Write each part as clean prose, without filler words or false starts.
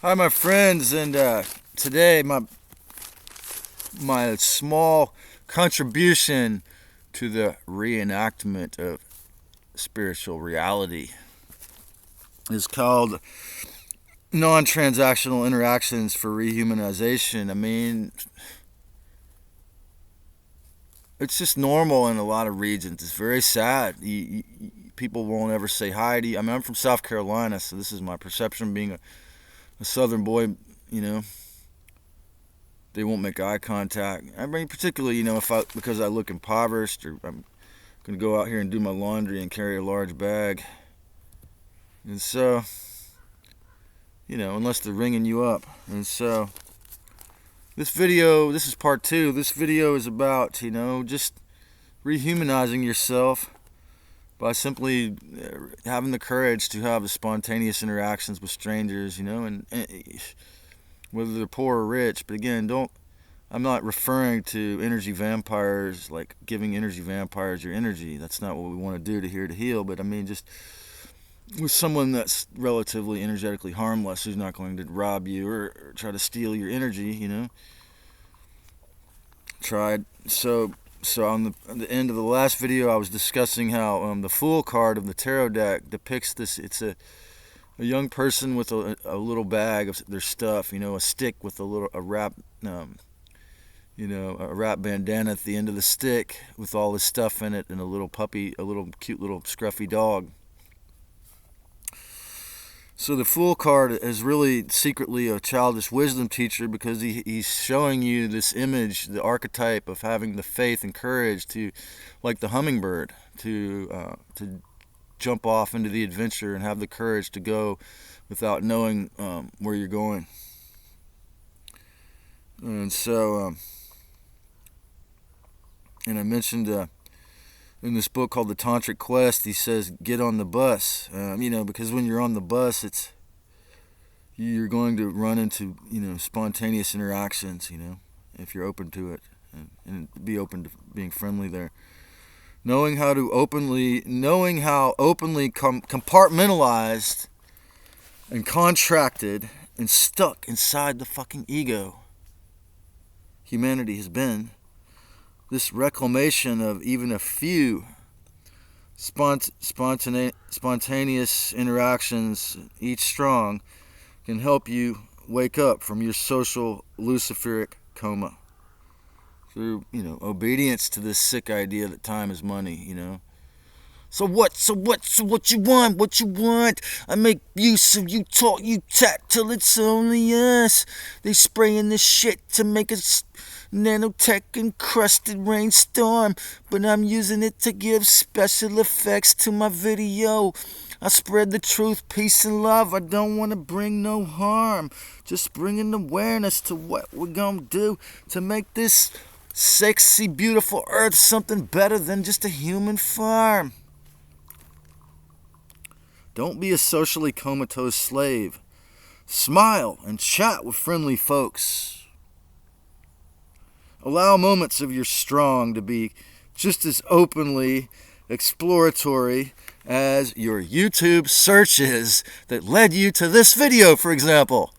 Hi, my friends, and today my small contribution to the reenactment of spiritual reality is called Nontransactional Interactions for Rehumanization. I mean, it's just normal in a lot of regions. It's very sad. People won't ever say hi to you. I mean, I'm from South Carolina, so this is my perception being a southern boy, you know. They won't make eye contact. I mean, particularly, because I look impoverished, or I'm going to go out here and do my laundry and carry a large bag. And so, unless they're ringing you up. And so, this is part 2. This video is about, just rehumanizing yourself by simply having the courage to have the spontaneous interactions with strangers, and whether they're poor or rich. But again, I'm not referring to energy vampires, like giving energy vampires your energy. That's not what we want to do to heal. But I mean, just with someone that's relatively energetically harmless, who's not going to rob you or try to steal your energy, So on the end of the last video, I was discussing how the Fool card of the tarot deck depicts this. It's a young person with a little bag of their stuff, a stick with a wrap, a wrap bandana at the end of the stick with all this stuff in it, and a little puppy, a little cute little scruffy dog. So the Fool card is really secretly a childish wisdom teacher, because he's showing you this image, the archetype of having the faith and courage to, like the hummingbird, to jump off into the adventure and have the courage to go without knowing where you're going. And so, and I mentioned in this book called The Tantric Quest, he says, get on the bus, because when you're on the bus, you're going to run into, spontaneous interactions, if you're open to it, and be open to being friendly there. Knowing how openly compartmentalized and contracted and stuck inside the fucking ego humanity has been. This reclamation of even a few spontaneous interactions, each strong, can help you wake up from your social luciferic coma through, obedience to this sick idea that time is money, So what you want? I make use of you, talk, you chat till it's only us. They spraying this shit to make us nanotech encrusted rainstorm, but I'm using it to give special effects to my video. I spread the truth, peace, and love. I don't want to bring no harm, just bringing awareness to what we're gonna do to make this sexy, beautiful earth something better than just a human farm. Don't be a socially comatose slave. Smile and chat with friendly folks. Allow moments of your strong to be just as openly exploratory as your YouTube searches that led you to this video, for example.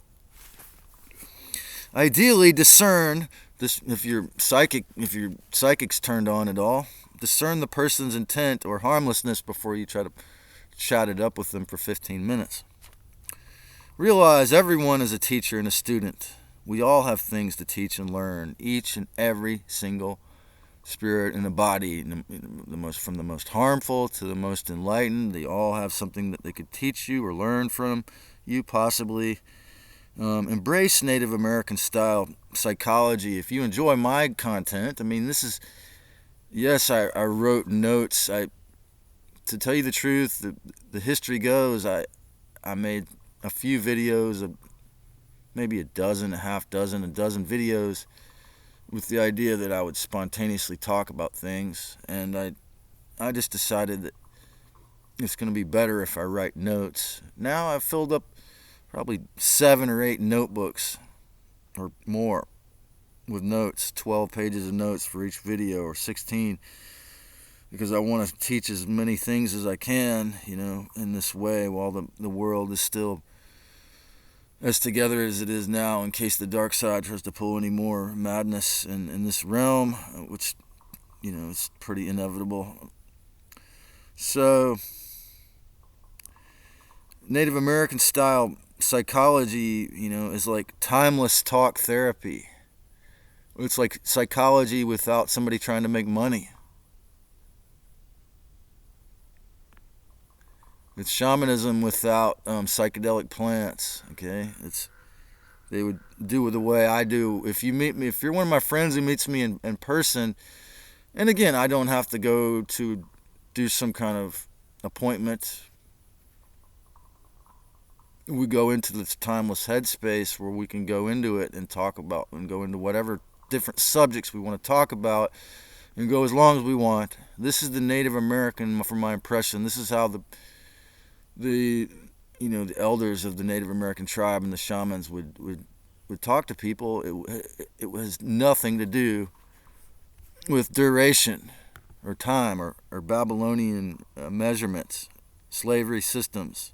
Ideally, discern this if your psychic's turned on at all. Discern the person's intent or harmlessness before you try to chat it up with them for 15 minutes. Realize everyone is a teacher and a student. We all have things to teach and learn. Each and every single spirit in the body, from the most harmful to the most enlightened, they all have something that they could teach you or learn from you, possibly. Embrace Native American style psychology. If you enjoy my content, I mean, I wrote notes. To tell you the truth, the history goes, I made a few videos, maybe a dozen videos, with the idea that I would spontaneously talk about things. And I just decided that it's going to be better if I write notes. Now I've filled up probably 7 or 8 notebooks or more with notes, 12 pages of notes for each video, or 16. Because I want to teach as many things as I can, in this way, while the world is still as together as it is now, in case the dark side tries to pull any more madness in this realm, which, is pretty inevitable. So, Native American style psychology, is like timeless talk therapy. It's like psychology without somebody trying to make money. It's shamanism without psychedelic plants. Okay, they would do it the way I do. If you meet me, if you're one of my friends who meets me in person, and again, I don't have to go to do some kind of appointment. We go into this timeless headspace where we can go into it and talk about and go into whatever different subjects we want to talk about and go as long as we want. This is the Native American, from my impression. This is how the elders of the Native American tribe and the shamans would talk to people. It was nothing to do with duration or time or Babylonian measurements, slavery systems.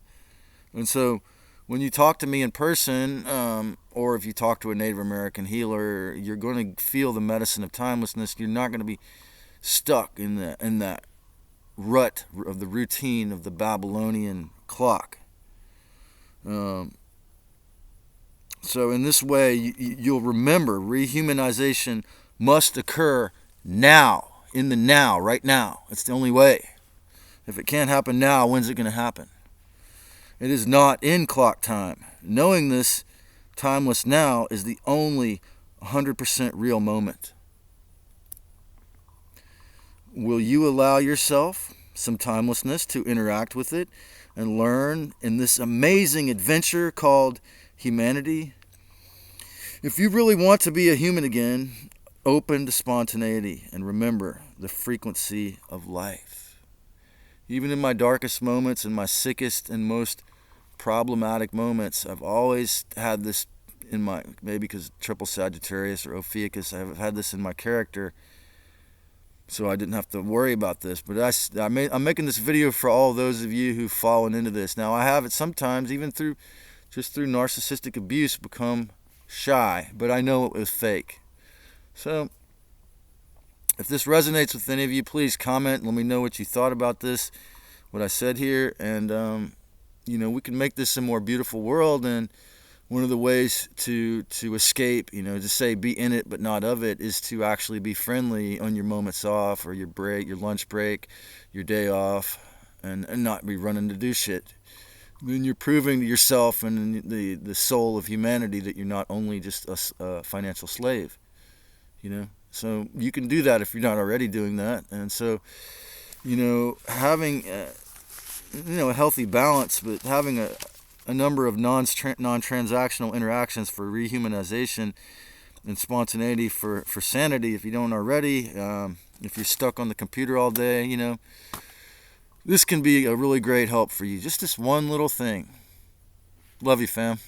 And so when you talk to me in person, or if you talk to a Native American healer, you're going to feel the medicine of timelessness. You're not going to be stuck in that rut of the routine of the Babylonian clock. So in this way, you'll remember rehumanization must occur now, in the now, right now. It's the only way. If it can't happen now, when's it going to happen? It is not in clock time. Knowing this timeless now is the only 100% real moment. Will you allow yourself some timelessness to interact with it and learn in this amazing adventure called humanity? If you really want to be a human again, open to spontaneity and remember the frequency of life. Even in my darkest moments and my sickest and most problematic moments, I've always had this in my, maybe because triple Sagittarius or Ophiuchus, I've had this in my character, so I didn't have to worry about this. But I'm making this video for all those of you who've fallen into this. Now, I have it sometimes, even through narcissistic abuse, become shy, but I know it was fake. So, if this resonates with any of you, please comment. Let me know what you thought about this, what I said here, and we can make this a more beautiful world. And one of the ways to escape, to say be in it but not of it, is to actually be friendly on your moments off, or your break, your lunch break, your day off, and not be running to do shit. Then you're proving to yourself and the soul of humanity that you're not only just a financial slave, So you can do that if you're not already doing that. And so, having a healthy balance, but having a number of non-transactional interactions for rehumanization and spontaneity for sanity, if you don't already. If you're stuck on the computer all day, this can be a really great help for you. Just this one little thing. Love you, fam.